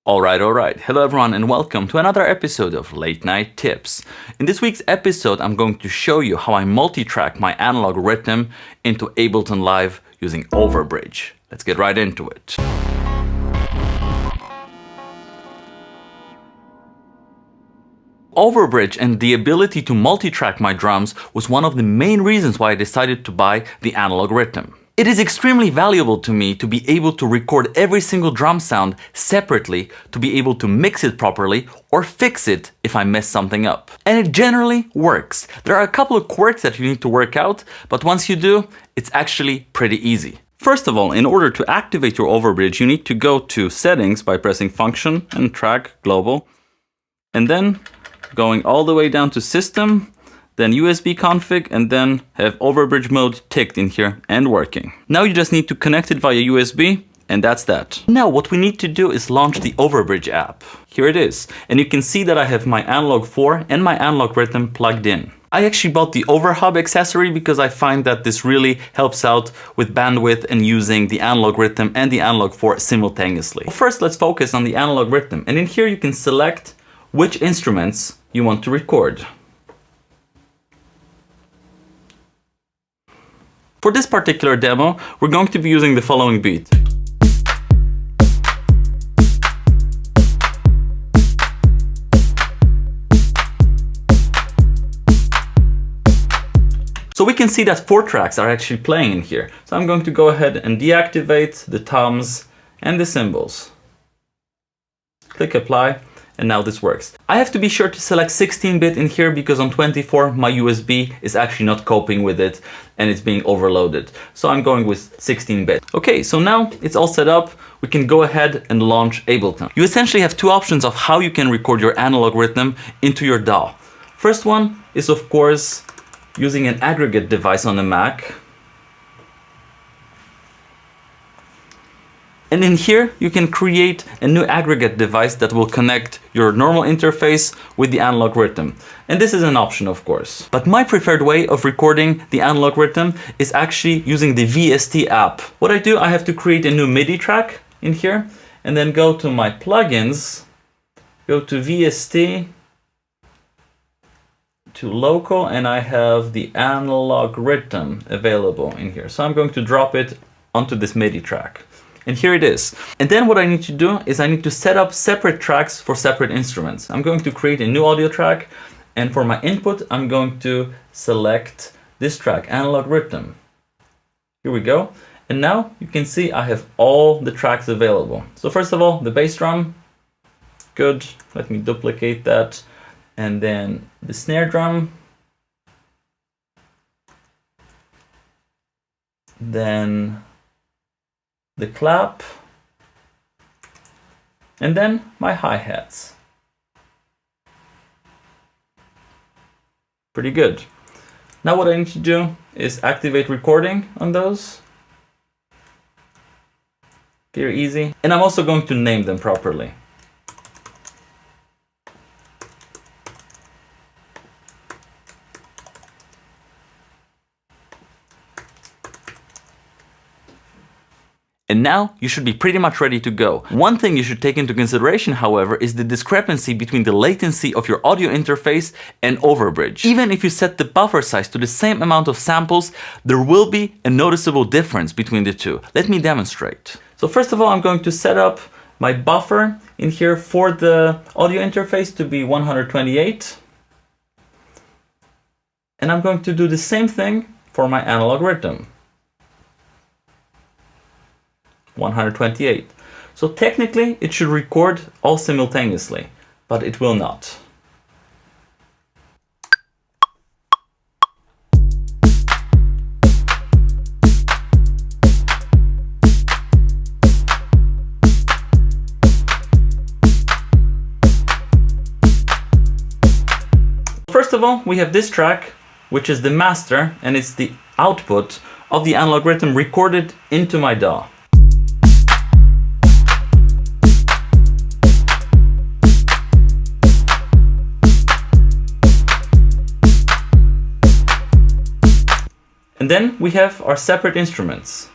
Alright. Hello everyone and welcome to another episode of Late Night Tips. In this week's episode, I'm going to show you how I multi-track my analog rhythm into Ableton Live using OVERBRIDGE. Let's get right into it. OVERBRIDGE and the ability to multi-track my drums was one of the main reasons why I decided to buy the analog rhythm. It is extremely valuable to me to be able to record every single drum sound separately, to be able to mix it properly or fix it if I mess something up. And it generally works. There are a couple of quirks that you need to work out, but once you do, it's actually pretty easy. First of all, in order to activate your OVERBRIDGE, you need to go to Settings by pressing Function and Track Global, and then going all the way down to System, then USB config, and then have OVERBRIDGE mode ticked in here and working. Now you just need to connect it via USB, and that's that. Now what we need to do is launch the OVERBRIDGE app. Here it is, and you can see that I have my analog 4 and my analog rhythm plugged in. I actually bought the Overhub accessory because I find that this really helps out with bandwidth and using the analog rhythm and the analog 4 simultaneously. First, let's focus on the analog rhythm, and in here you can select which instruments you want to record. For this particular demo, we're going to be using the following beat. So we can see that 4 tracks are actually playing in here. So I'm going to go ahead and deactivate the toms and the cymbals. Click apply. And now this works. I have to be sure to select 16-bit in here because on 24 my USB is actually not coping with it and it's being overloaded. So I'm going with 16-bit. Okay, so now it's all set up. We can go ahead and launch Ableton. You essentially have two options of how you can record your analog rhythm into your DAW. First one is of course using an aggregate device on a Mac. And in here, you can create a new aggregate device that will connect your normal interface with the analog rhythm. And this is an option, of course. But my preferred way of recording the analog rhythm is actually using the VST app. What I do, I have to create a new MIDI track in here, and then go to my plugins, go to VST, to local, and I have the analog rhythm available in here. So I'm going to drop it onto this MIDI track. And here it is. And then what I need to do is I need to set up separate tracks for separate instruments. I'm going to create a new audio track, and for my input I'm going to select this track, analog rhythm. Here we go. And now you can see I have all the tracks available. So first of all, the bass drum, good. Let me duplicate that. And then the snare drum. Then the clap, and then my hi-hats. Pretty good. Now what I need to do is activate recording on those. Very easy. And I'm also going to name them properly. And now you should be pretty much ready to go. One thing you should take into consideration, however, is the discrepancy between the latency of your audio interface and OVERBRIDGE. Even if you set the buffer size to the same amount of samples, there will be a noticeable difference between the two. Let me demonstrate. So first of all, I'm going to set up my buffer in here for the audio interface to be 128. And I'm going to do the same thing for my analog rhythm. 128. So technically it should record all simultaneously, but it will not. First of all, we have this track, which is the master, and it's the output of the analog rhythm recorded into my DAW. And then we have our separate instruments.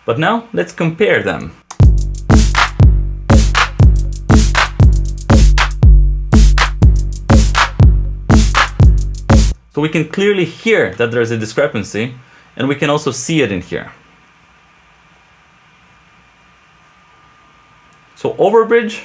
But now let's compare them. So we can clearly hear that there's a discrepancy, and we can also see it in here. So OVERBRIDGE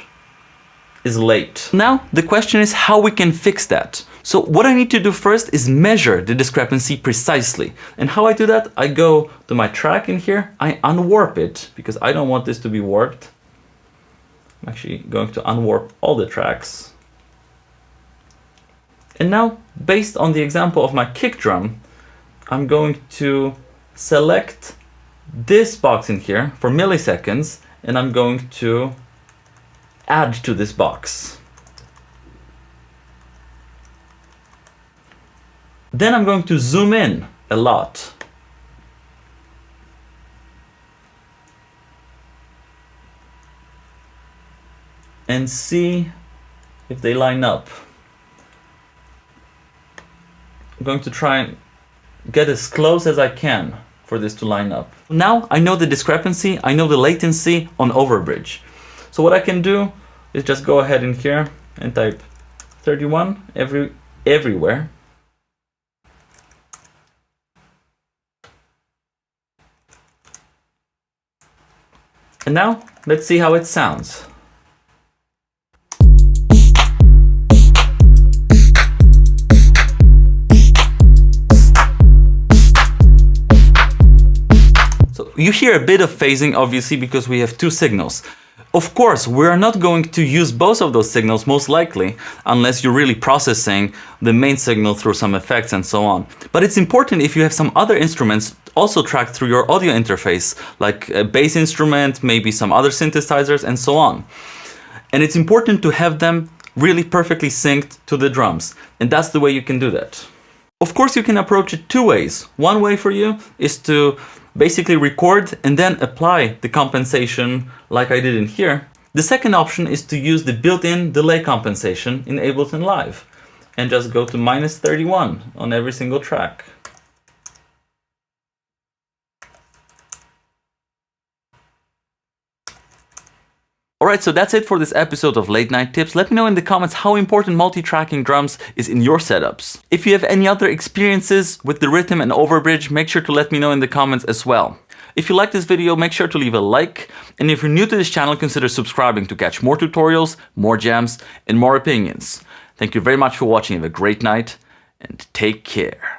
is late. Now the question is how we can fix that. So what I need to do first is measure the discrepancy precisely. And how I do that, I go to my track in here, I unwarp it because I don't want this to be warped. I'm actually going to unwarp all the tracks. And now, based on the example of my kick drum, I'm going to select this box in here for milliseconds, and I'm going to add to this box. Then I'm going to zoom in a lot. And see if they line up. I'm going to try and get as close as I can for this to line up. Now I know the discrepancy, I know the latency on OVERBRIDGE. So what I can do is just go ahead in here and type 31 everywhere. And now let's see how it sounds. You hear a bit of phasing, obviously, because we have two signals. Of course, we're not going to use both of those signals, most likely, unless you're really processing the main signal through some effects and so on. But it's important if you have some other instruments also tracked through your audio interface, like a bass instrument, maybe some other synthesizers, and so on. And it's important to have them really perfectly synced to the drums. And that's the way you can do that. Of course, you can approach it two ways. One way for you is to basically record and then apply the compensation like I did in here. The second option is to use the built-in delay compensation in Ableton Live and just go to -31 on every single track. Alright, so that's it for this episode of Late Night Tips. Let me know in the comments how important multi-tracking drums is in your setups. If you have any other experiences with the RYTM and OVERBRIDGE, make sure to let me know in the comments as well. If you like this video, make sure to leave a like. And if you're new to this channel, consider subscribing to catch more tutorials, more jams, and more opinions. Thank you very much for watching. Have a great night and take care.